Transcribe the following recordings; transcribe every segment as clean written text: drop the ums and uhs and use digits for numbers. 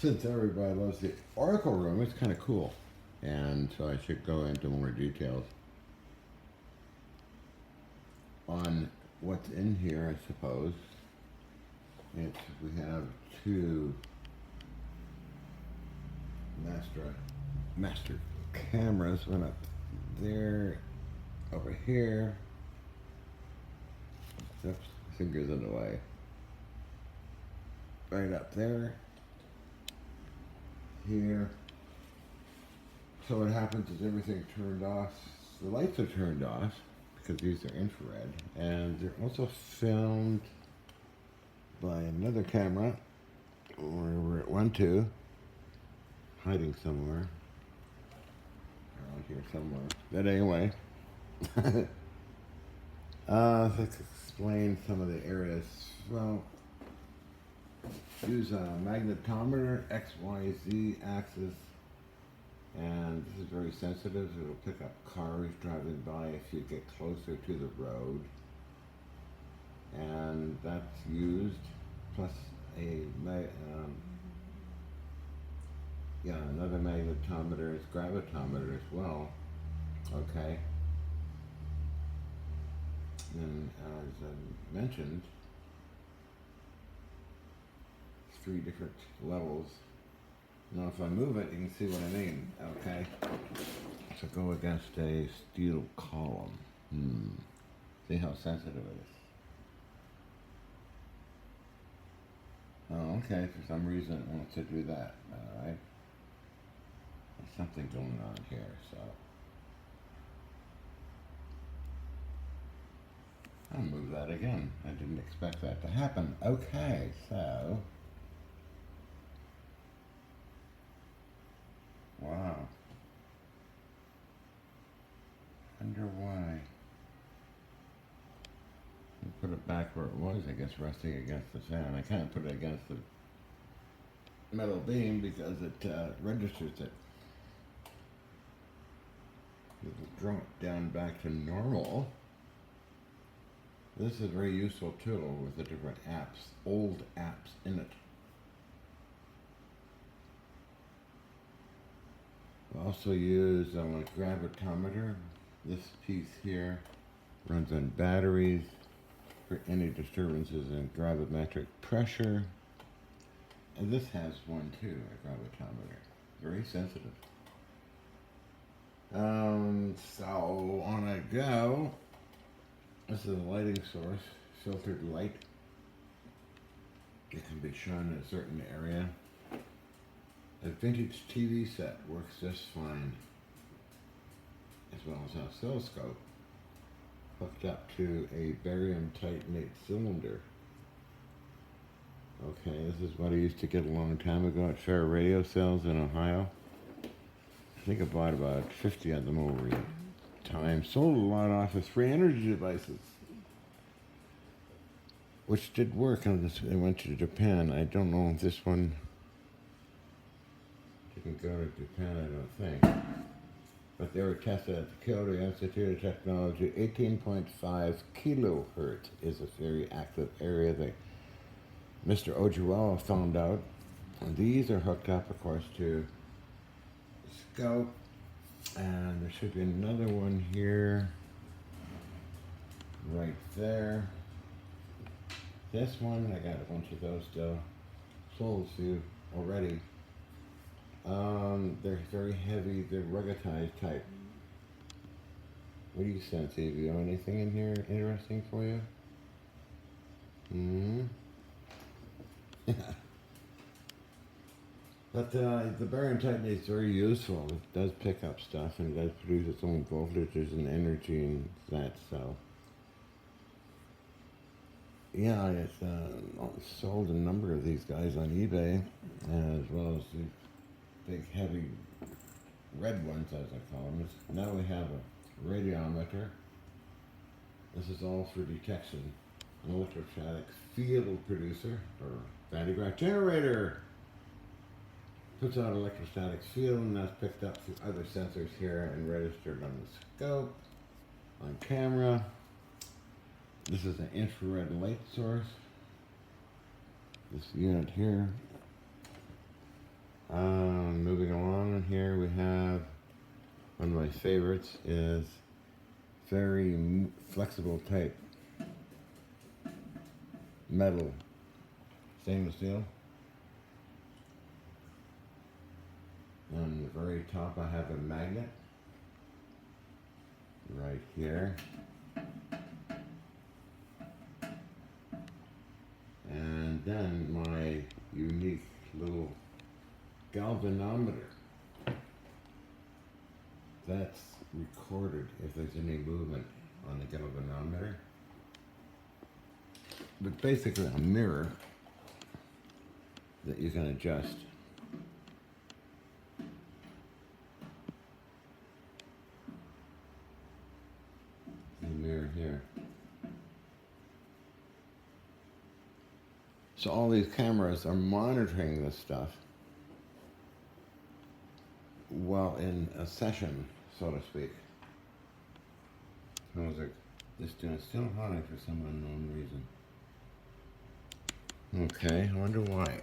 since everybody loves the Oracle room, it's kind of cool. And so I should go into more details on what's in here, I suppose. We have two master cameras, one up there, over here. Oops, fingers in the way. Right up there, here. So what happens is everything turned off. The lights are turned off because these are infrared, and they're also filmed by another camera wherever it went to, hiding somewhere around here somewhere. But anyway, let's explain some of the areas. Well, use a magnetometer, X, Y, Z axis, and this is very sensitive. It'll pick up cars driving by if you get closer to the road, and that's used, plus another magnetometer is gravitometer as well. Okay, and as I mentioned, 3 different levels. Now if I move it, you can see what I mean, okay? So go against a steel column. See how sensitive it is. Oh, okay, for some reason it wants to do that, alright? There's something going on here, so. I'll move that again. I didn't expect that to happen. Okay, so. Wow. Wonder why. Put it back where it was, I guess, resting against the fan. I can't put it against the metal beam because it registers it. It'll draw it down back to normal. This is a very useful tool with the different apps, old apps in it. We also use a gravitometer. This piece here runs on batteries for any disturbances in gravimetric pressure. And this has one too, a gravitometer. Very sensitive. So on I go. This is a lighting source, filtered light. It can be shown in a certain area. A vintage TV set works just fine, as well as an oscilloscope hooked up to a barium titanate cylinder. Okay, this is what I used to get a long time ago at Fair Radio Sales in Ohio. I think I bought about 50 of them over time. Sold a lot off as free energy devices, which did work. I went to Japan. I don't know if this one didn't go to Japan, I don't think. But they were tested at the Kyoto Institute of Technology. 18.5 kilohertz is a very active area that Mr. Ojiwala found out. And these are hooked up, of course, to the scope. And there should be another one here, right there. This one, I got a bunch of those still. Sold a few already. They're very heavy, they're ruggedized type. What do you sense, Evie? Anything in here interesting for you? But the barium titanate is very useful. It does pick up stuff and it does produce its own voltages and energy and that, so. Yeah, it's sold a number of these guys on eBay, as well as the big heavy red ones, as I call them. Now we have a radiometer. This is all for detection. An electrostatic field producer, or Van de Graaff generator. Puts out electrostatic field, and that's picked up through other sensors here and registered on the scope, on camera. This is an infrared light source. This unit here here we have one of my favorites is very flexible type metal stainless steel. On the very top I have a magnet right here. And then my unique little galvanometer. That's recorded if there's any movement on the galvanometer. But basically a mirror that you can adjust. The mirror here. So all these cameras are monitoring this stuff while in a session, so to speak. I was like, this dude's still high for some unknown reason. Okay, I wonder why.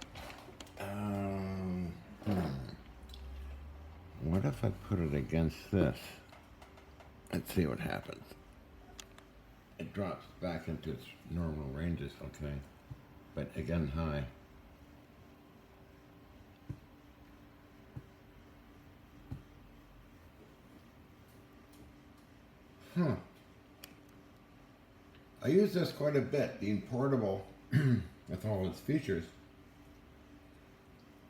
What if I put it against this? Let's see what happens. It drops back into its normal ranges, okay. But again, high. I use this quite a bit, being portable with all its features.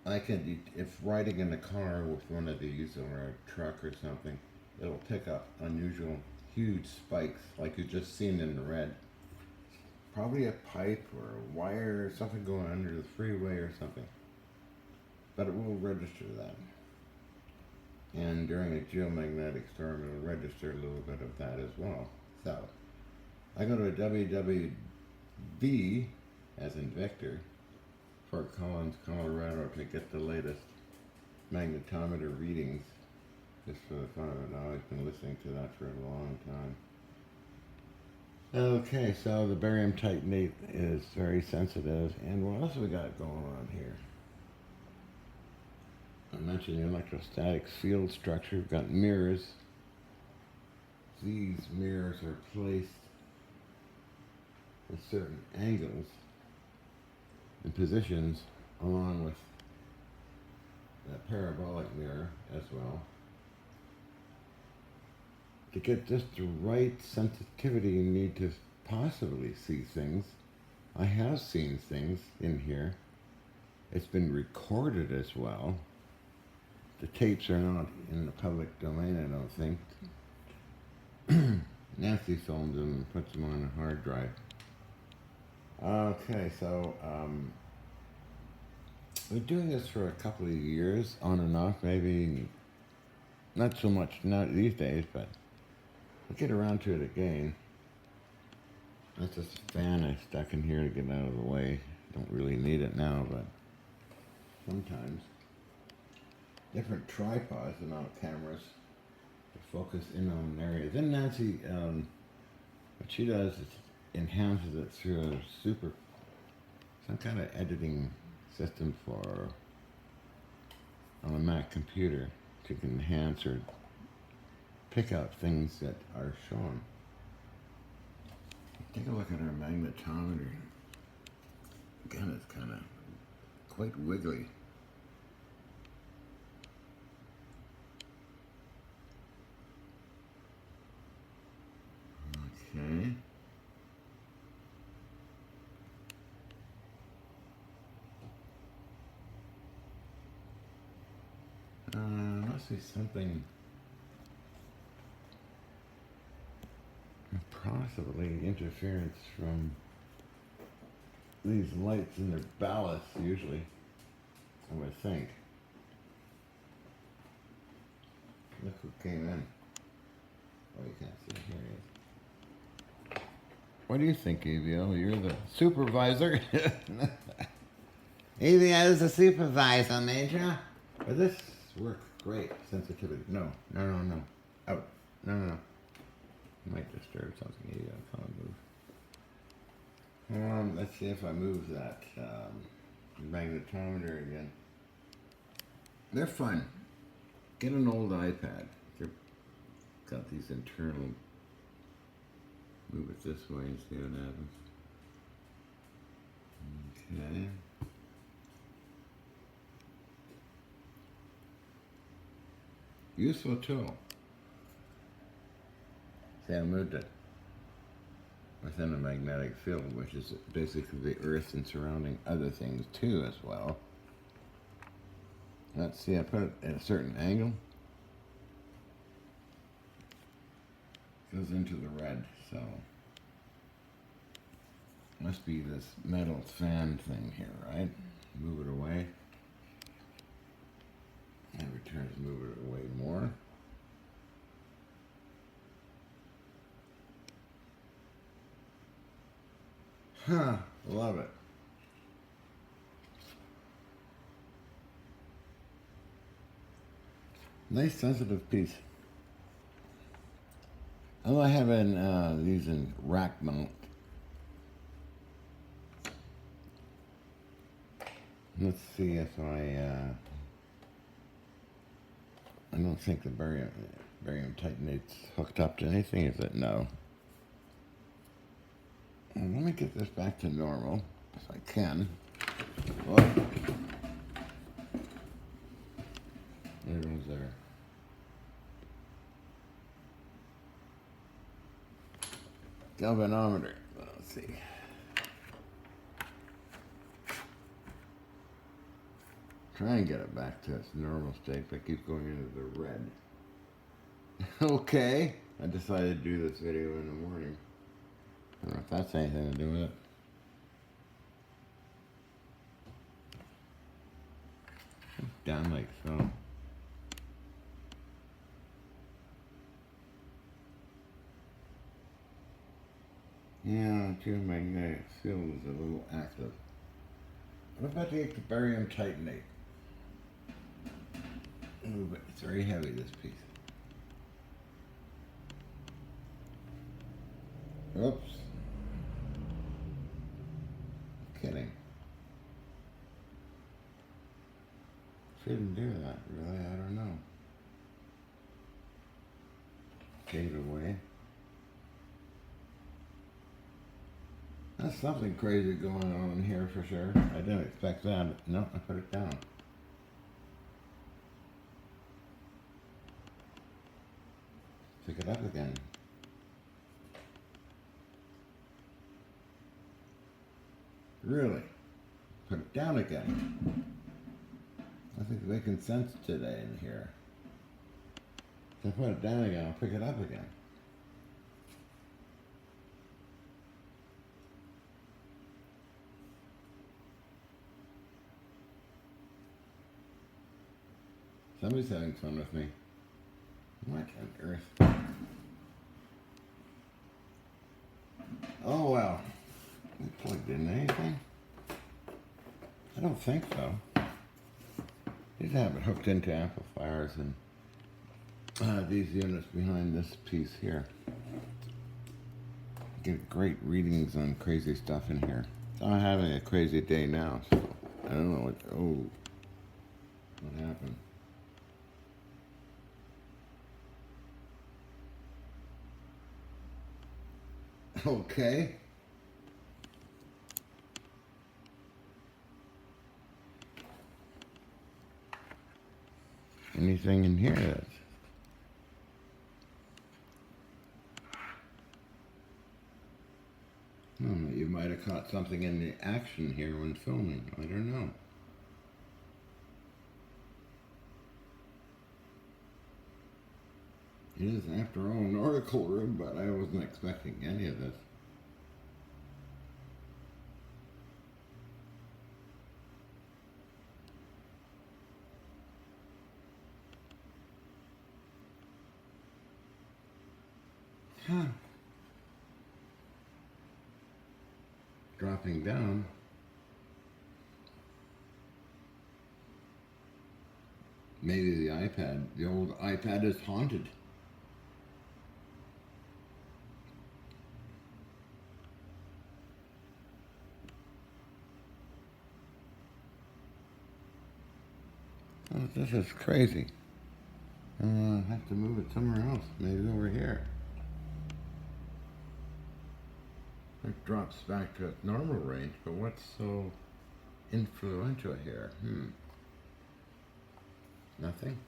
I can, if riding in a car with one of these or a truck or something, it'll pick up unusual, huge spikes like you just seen in the red. Probably a pipe or a wire or something going under the freeway or something. But it will register that. And during a geomagnetic storm, it'll register a little bit of that as well. So, I go to WWV, as in Victor, Fort Collins, Colorado, to get the latest magnetometer readings, just for the fun of it. Now I've been listening to that for a long time. Okay, so the barium titanate is very sensitive. And what else have we got going on here? I mentioned the electrostatic field structure. We've got mirrors. These mirrors are placed at certain angles and positions along with that parabolic mirror as well. To get just the right sensitivity, you need to possibly see things. I have seen things in here. It's been recorded as well. The tapes are not in the public domain, I don't think. Nancy filmed them and puts them on a hard drive. Okay, so we're doing this for a couple of years, on and off, maybe not so much now these days, but we'll get around to it again. That's just a fan I stuck in here to get out of the way. Don't really need it now, but sometimes. Different tripods and mount cameras to focus in on an area. Then Nancy, what she does is enhances it through some kind of editing system on a Mac computer to enhance or pick out things that are shown. Take a look at our magnetometer. Again, it's kind of quite wiggly. Okay. Let's see something possibly interference from these lights in their ballasts usually, I would think. Look who came in. Oh, you can't see. Here he is. What do you think, Evio? You're the supervisor. Evio is the supervisor, Major. But this works great. Sensitivity. No. Out. No. Might disturb something. Evio, can't move. Let's see if I move that magnetometer again. They're fun. Get an old iPad. They've got these internal. Move it this way and see what happens. Okay. Useful tool. See, I moved it within a magnetic field, which is basically the Earth and surrounding other things too as well. Let's see, I put it at a certain angle. Goes into the red, so must be this metal fan thing here, right? Move it away. Every turn to move it away more. Huh, love it. Nice sensitive piece. Although I have been using rack mount. Let's see if I don't think the barium titanate's hooked up to anything, is it? No. Well, let me get this back to normal, if I can. Whoa. There goes there. Galvanometer. Let's see. Try and get it back to its normal state, but keep going into the red. Okay. I decided to do this video in the morning. I don't know if that's anything to do with it. Down like so. Yeah, geomagnetic field is a little active. What about the barium titanate? Ooh, but it's very heavy, this piece. Oops. Kidding. Shouldn't do that, really. I don't know. Gave it away. That's something crazy going on here for sure. I didn't expect that. No, I put it down. Pick it up again. Really? Put it down again. Nothing's making sense today in here. If I put it down again, I'll pick it up again. Somebody's having fun with me. What on earth? Oh well. We plugged in anything? I don't think so. These have it hooked into amplifiers and these units behind this piece here. Get great readings on crazy stuff in here. I'm having a crazy day now, so I don't know what. Oh, what happened? Okay. Anything in here that's... you might have caught something in the action here when filming. I don't know. It is, after all, an article room, but I wasn't expecting any of this. Huh. Dropping down. Maybe the iPad, the old iPad is haunted. Oh, this is crazy. I have to move it somewhere else. Maybe over here. It drops back to its normal range, but what's so influential here? Nothing?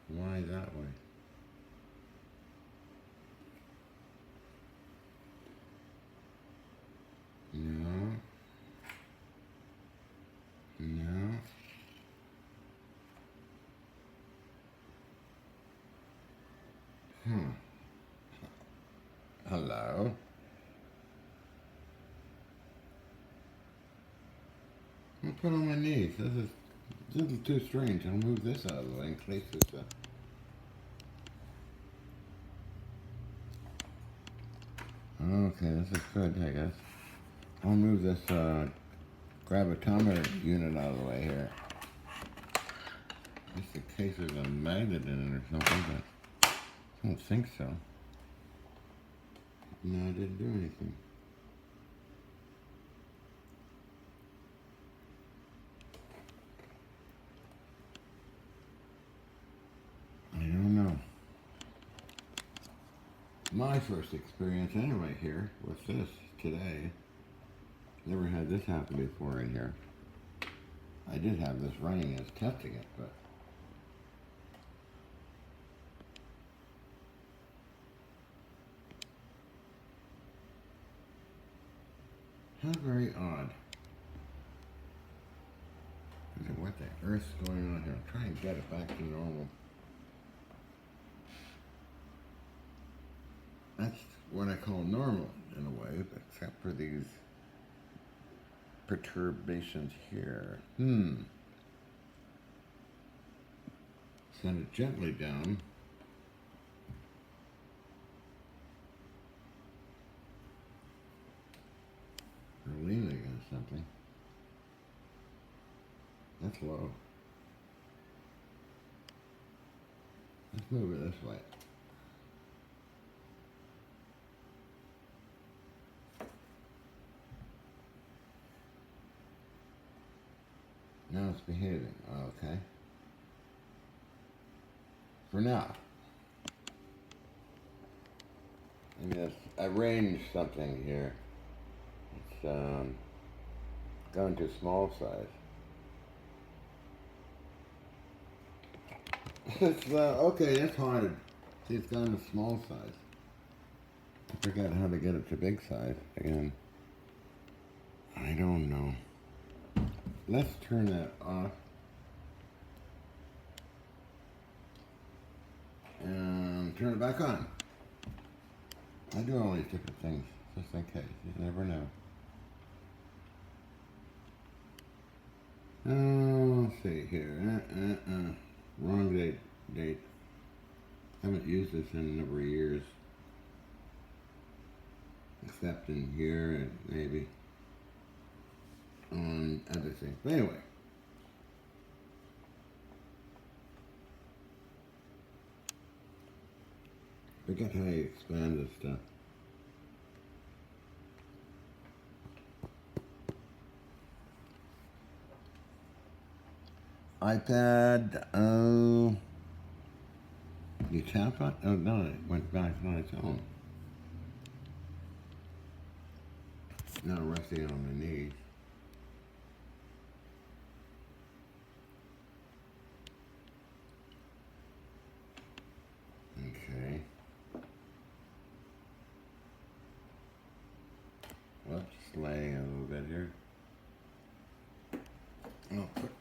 Why that way? No. No. Hello? I'll put on my knees. This is too strange. I'll move this out of the way and place this up. Okay, this is good, I guess. I'll move this gravitometer unit out of the way here. Just in case there's a magnet in it or something, but I don't think so. No, I didn't do anything. I don't know. My first experience anyway here with this today. Never had this happen before in here. I did have this running as testing it, but how very odd. What the earth's going on here? I'm trying to get it back to normal. That's what I call normal in a way, except for these perturbations here. Send it gently down. Or leaning against something. That's low. Let's move it this way. Now it's behaving. Okay. For now. Maybe I arranged something here. It's gone to small size. It's okay, that's hard. See, it's gone to small size. I forgot how to get it to big size again. I don't know. Let's turn that off. And turn it back on. I do all these different things, just in case. You never know. Let's see here. Wrong date. Haven't used this in a number of years. Except in here and maybe on other things. But anyway. Forget how you expand this stuff. iPad, you tap on? Oh no, it went back on its own. Now resting it on my knees. Okay. Well, just laying a little bit here. I'll put,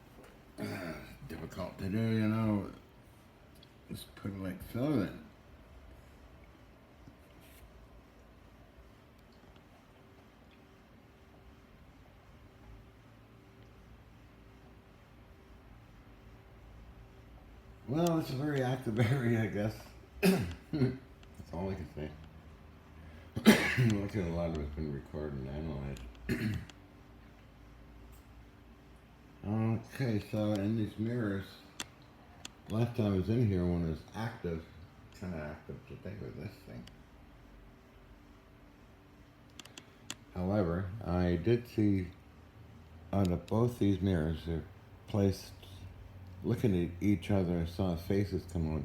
difficult to do, you know. Just put it like so then. Well, it's a very active area, I guess. That's all I can say. Luckily, a lot of it's been recorded and analyzed. Okay, so in these mirrors, last time I was in here when it was active, kind of active today with this thing. However, I did see out of both these mirrors, they're placed looking at each other, I saw faces come on.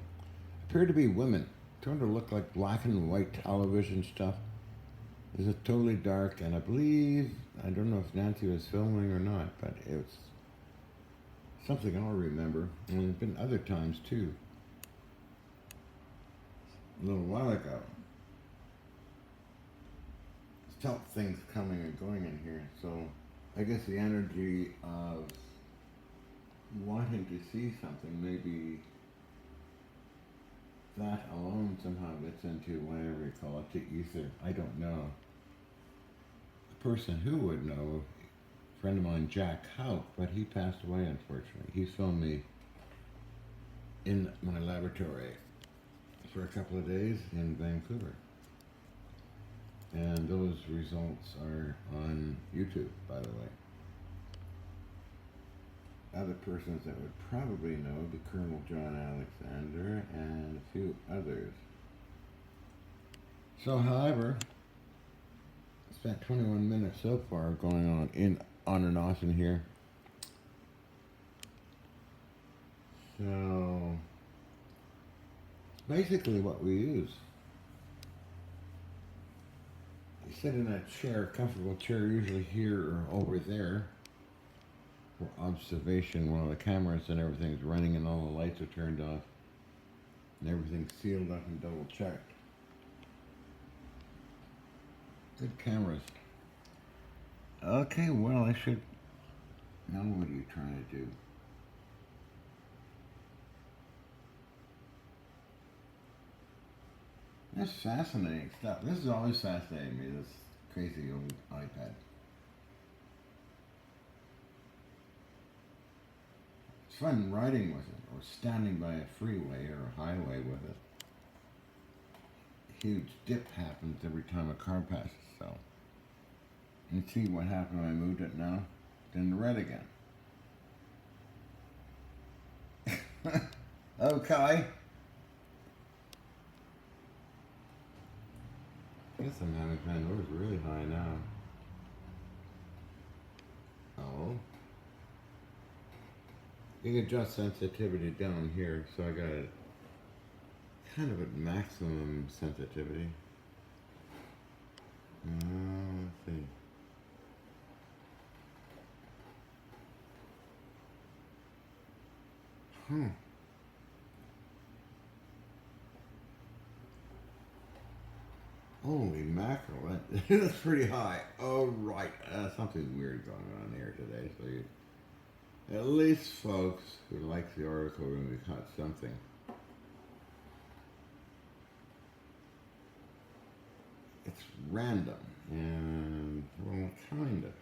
Appeared to be women. Turned to look like black and white television stuff. It was totally dark, and I believe, I don't know if Nancy was filming or not, but it was something I'll remember. And there's been other times too. A little while ago. Felt things coming and going in here, so I guess the energy of wanting to see something, maybe that alone somehow gets into whatever you call it, the ether. I don't know. The person who would know, a friend of mine, Jack Houk, but he passed away unfortunately. He filmed me in my laboratory for a couple of days in Vancouver. And those results are on YouTube, by the way. Other persons that would probably know would be Colonel John Alexander and a few others. So, however, I spent 21 minutes so far going on and off in here. So, basically what we use. You sit in a chair, comfortable chair, usually here or over there, for observation while the cameras and everything's running and all the lights are turned off and everything's sealed up and double checked. Good cameras. Okay, well, I should. Now, what are you trying to do? That's fascinating stuff. This is always fascinating me, this crazy old iPad. It's fun riding with it, or standing by a freeway or a highway with it. A huge dip happens every time a car passes, so. You see what happened when I moved it now? Then red again. Okay. I guess I'm having Pandora's really high now. Oh. You can adjust sensitivity down here, so I got it kind of at maximum sensitivity. Let's see. Holy mackerel, that's pretty high. Oh, right. Something weird going on here today. So you, at least folks who like the article are going to caught something. It's random. And, well, kind of.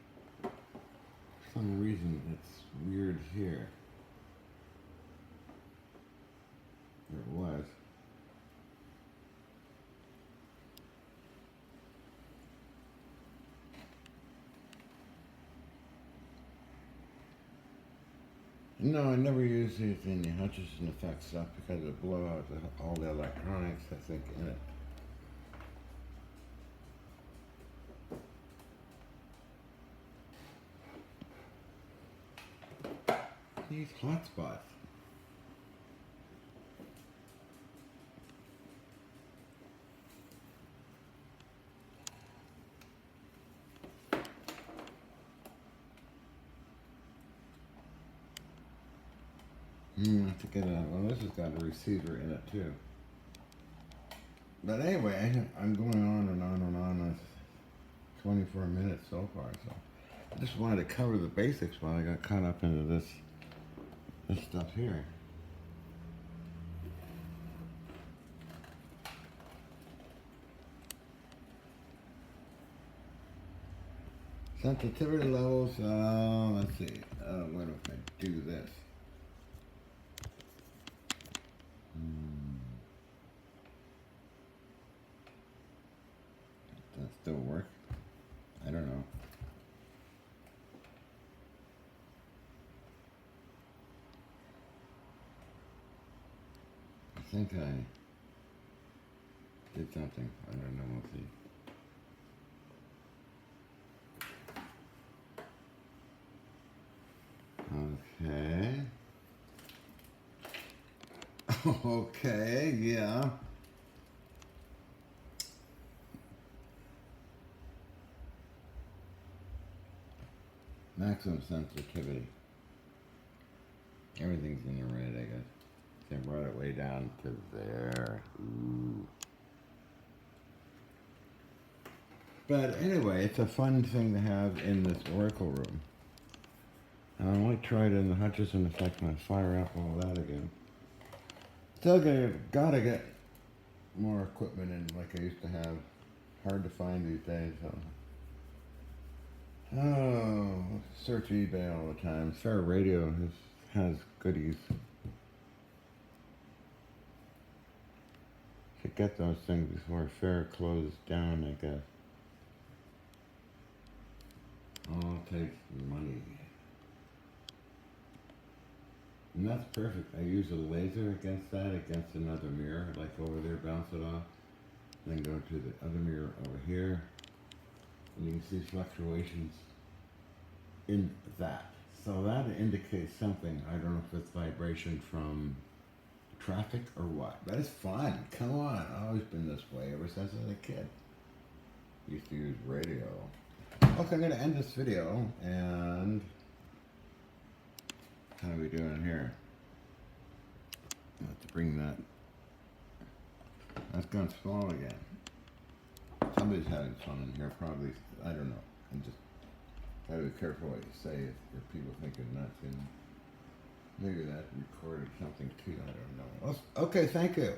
For some reason, it's weird here. It was. No, I never use anything the Hutchison effect stuff because it blow out all the electronics, I think, in it. These hotspots. I have to get a, well, this has got a receiver in it too. But anyway, I'm going on and on and on. It's 24 minutes so far, so I just wanted to cover the basics while I got caught up into this stuff here. Sensitivity levels, let's see, what if I do this? Does that still work? I don't know. I think I did something. I don't know. We'll see. Okay. Okay, yeah. Maximum sensitivity. Everything's in the red, I guess. They brought it way down to there. Ooh. But anyway, it's a fun thing to have in this Oracle room. And I might try it in the Hutchison effect when I fire up all that again. Still gotta get more equipment in like I used to have. Hard to find these days, so. Oh, search eBay all the time. Fair Radio has goodies. Should get those things before Fair closed down, I guess. All takes money. And that's perfect. I use a laser against that, against another mirror, like over there, bounce it off. Then go to the other mirror over here. And you can see fluctuations in that. So that indicates something. I don't know if it's vibration from traffic or what. But it's fun. Come on. I've always been this way ever since I was a kid. Used to use radio. Okay, I'm going to end this video, and how are we doing here? Let's bring that. That's gone small again. Somebody's having fun in here, probably. I don't know. I'm just gotta be careful what you say if people think you're nuts. And maybe that recorded something too. I don't know. Okay, thank you.